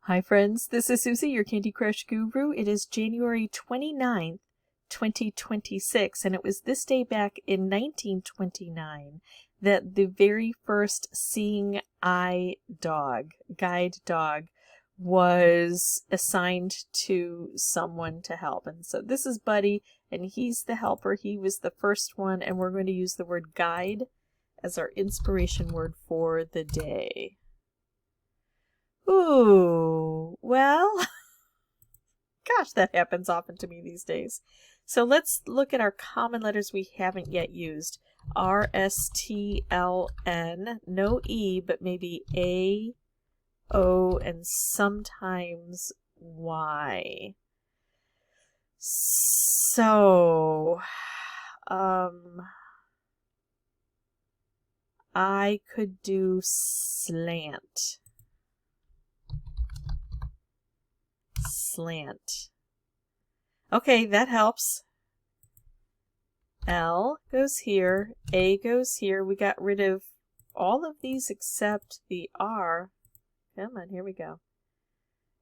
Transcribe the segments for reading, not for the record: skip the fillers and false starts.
Hi friends, this is Suzy, your Candy Crush guru. It is January 29th, 2026, and it was this day back in 1929 that the very first seeing eye dog, guide dog, was assigned to someone to help. And so this is Buddy, and he's the helper. He was the first one, and we're going to use the word guide as our inspiration word for the day. Ooh, well, gosh, that happens often to me these days. So let's look at our common letters we haven't yet used. R, S, T, L, N, no E, but maybe A, O, and sometimes Y. So, I could do slant. Slant. Okay, that helps. L goes here. A goes here. We got rid of all of these except the R. Come on, here we go.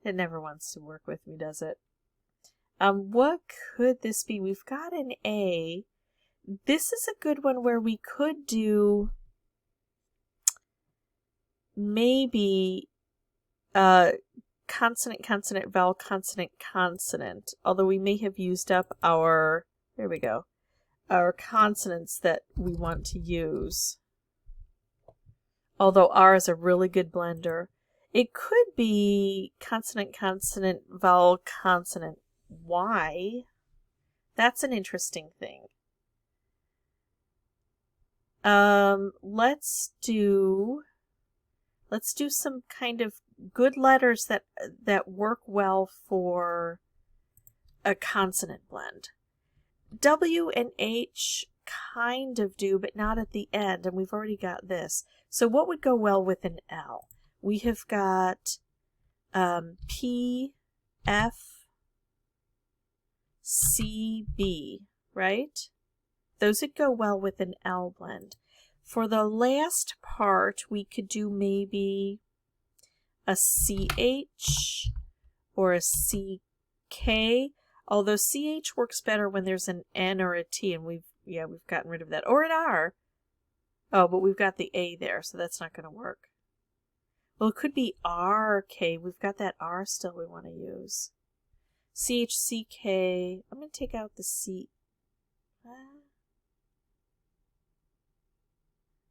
It never wants to work with me, does it? What could this be? We've got an A. This is a good one where we could do maybe consonant, consonant, vowel, consonant, consonant. Although we may have used up our, there we go, our consonants that we want to use. Although R is a really good blender. It could be consonant, consonant, vowel, consonant, Y. That's an interesting thing. Let's do some kind of good letters that work well for a consonant blend. W and H kind of do, but not at the end, and we've already got this. So what would go well with an L? We have got P, F, C, B, right? Those would go well with an L blend. For the last part, we could do maybe a CH or a CK, although CH works better when there's an N or a T, and we've gotten rid of that. Or an R. Oh, but we've got the A there, so that's not going to work. Well, it could be RK. We've got that R still we want to use. CH, CK. I'm going to take out the C.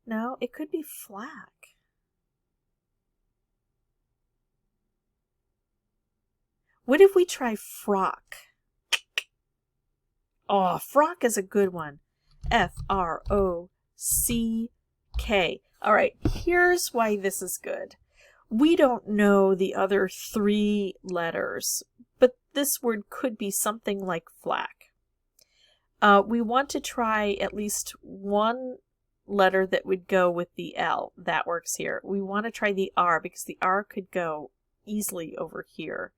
No, it could be flack. What if we try frock? Oh, frock is a good one. F-R-O-C-K. All right, here's why this is good. We don't know the other three letters, but this word could be something like flack. We want to try at least one letter that would go with the L. That works here. We want to try the R because the R could go easily over here.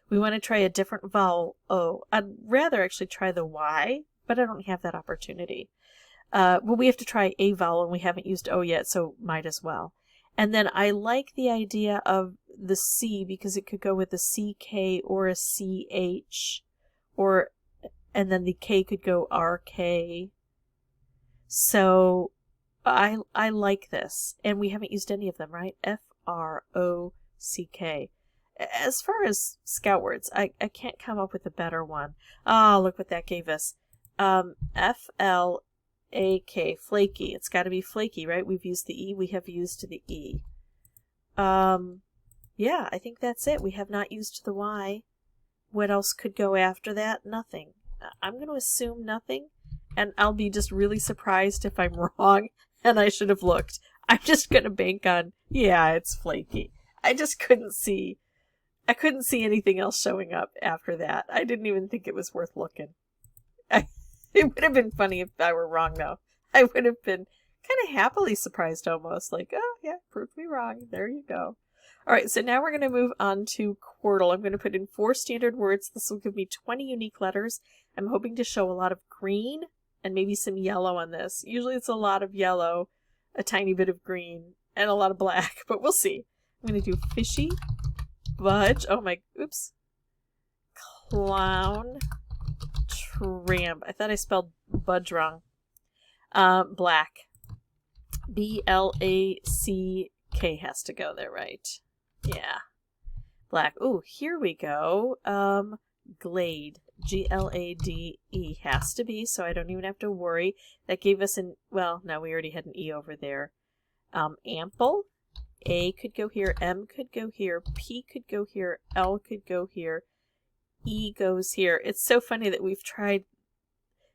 We want to try a different vowel, O. I'd rather actually try the Y, but I don't have that opportunity. Well, we have to try a vowel, and we haven't used O yet, so might as well. And then I like the idea of the C because it could go with a CK or a CH, and then the K could go RK. So I like this, and we haven't used any of them, right? F-R-O-C-K. As far as scout words, I can't come up with a better one. Oh, look what that gave us. F-L-A-K, flaky. It's got to be flaky, right? We've used the E. We have used the E. Yeah, I think that's it. We have not used the Y. What else could go after that? Nothing. I'm going to assume nothing, and I'll be just really surprised if I'm wrong, and I should have looked. I'm just going to bank on, yeah, it's flaky. I just couldn't see. I couldn't see anything else showing up after that. I didn't even think it was worth looking. It would have been funny if I were wrong, though. I would have been kind of happily surprised almost. Like, oh, yeah, proved me wrong. There you go. All right, so now we're going to move on to Quordle. I'm going to put in 4 standard words. This will give me 20 unique letters. I'm hoping to show a lot of green and maybe some yellow on this. Usually it's a lot of yellow, a tiny bit of green, and a lot of black, but we'll see. I'm going to do fishy, budge. Oh my, oops. Clown. Tramp. I thought I spelled budge wrong. Black. B-L-A-C-K has to go there, right? Yeah. Black. Ooh, here we go. Glade. G-L-A-D-E has to be, so I don't even have to worry. That gave us an, well, no, we already had an E over there. Ample. A could go here, M could go here, P could go here, L could go here, E goes here. It's so funny that we've tried,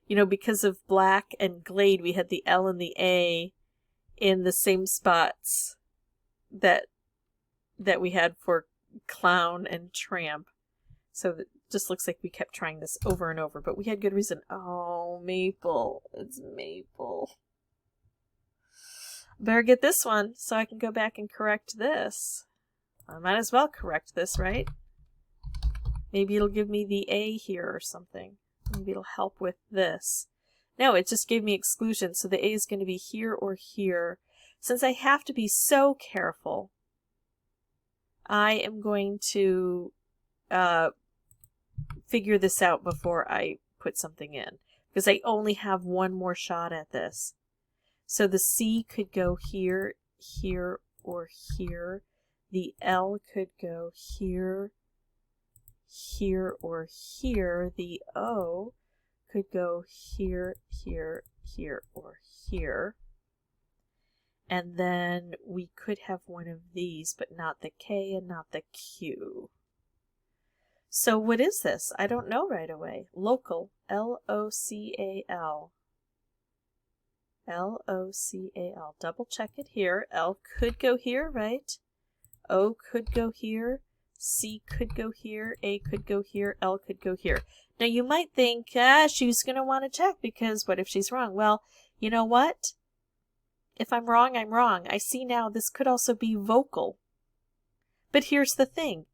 you know, because of black and glade, we had the L and the A in the same spots that we had for clown and tramp. So it just looks like we kept trying this over and over, but we had good reason. Oh, maple. It's maple. Better get this one so I can go back and correct this. I might as well correct this, right? Maybe it'll give me the A here or something. Maybe it'll help with this. No, it just gave me exclusion, so the A is going to be here or here. Since I have to be so careful, I am going to figure this out before I put something in, because I only have one more shot at this. So the C could go here, here, or here. The L could go here, here, or here. The O could go here, here, here, or here. And then we could have one of these, but not the K and not the Q. So what is this? I don't know right away. Local. L-O-C-A-L. L-O-C-A-L. Double check it here. L could go here, right? O could go here. C could go here. A could go here. L could go here. Now you might think, she's going to want to check because what if she's wrong? Well, you know what? If I'm wrong, I'm wrong. I see now this could also be vocal. But here's the thing.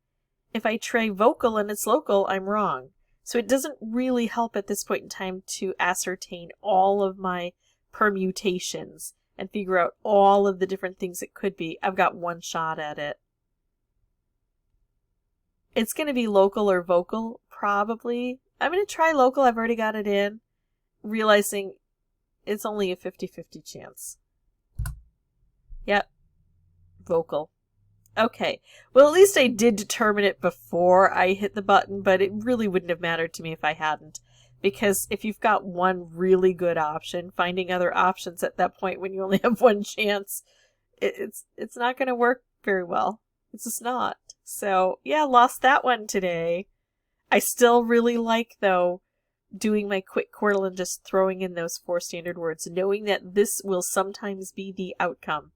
If I try vocal and it's local, I'm wrong. So it doesn't really help at this point in time to ascertain all of my permutations and figure out all of the different things it could be. I've got one shot at it. It's going to be local or vocal, probably. I'm going to try local. I've already got it in, realizing it's only a 50-50 chance. Yep. Vocal. Okay. Well, at least I did determine it before I hit the button, but it really wouldn't have mattered to me if I hadn't. Because if you've got one really good option, finding other options at that point when you only have one chance, it's not going to work very well. It's just not. So, yeah, lost that one today. I still really like, though, doing my quick Quordle and just throwing in those 4 standard words, knowing that this will sometimes be the outcome.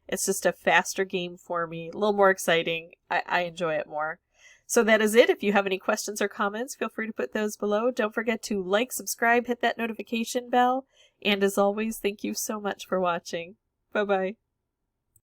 It's just a faster game for me, a little more exciting. I enjoy it more. So that is it. If you have any questions or comments, feel free to put those below. Don't forget to like, subscribe, hit that notification bell. And as always, thank you so much for watching. Bye-bye.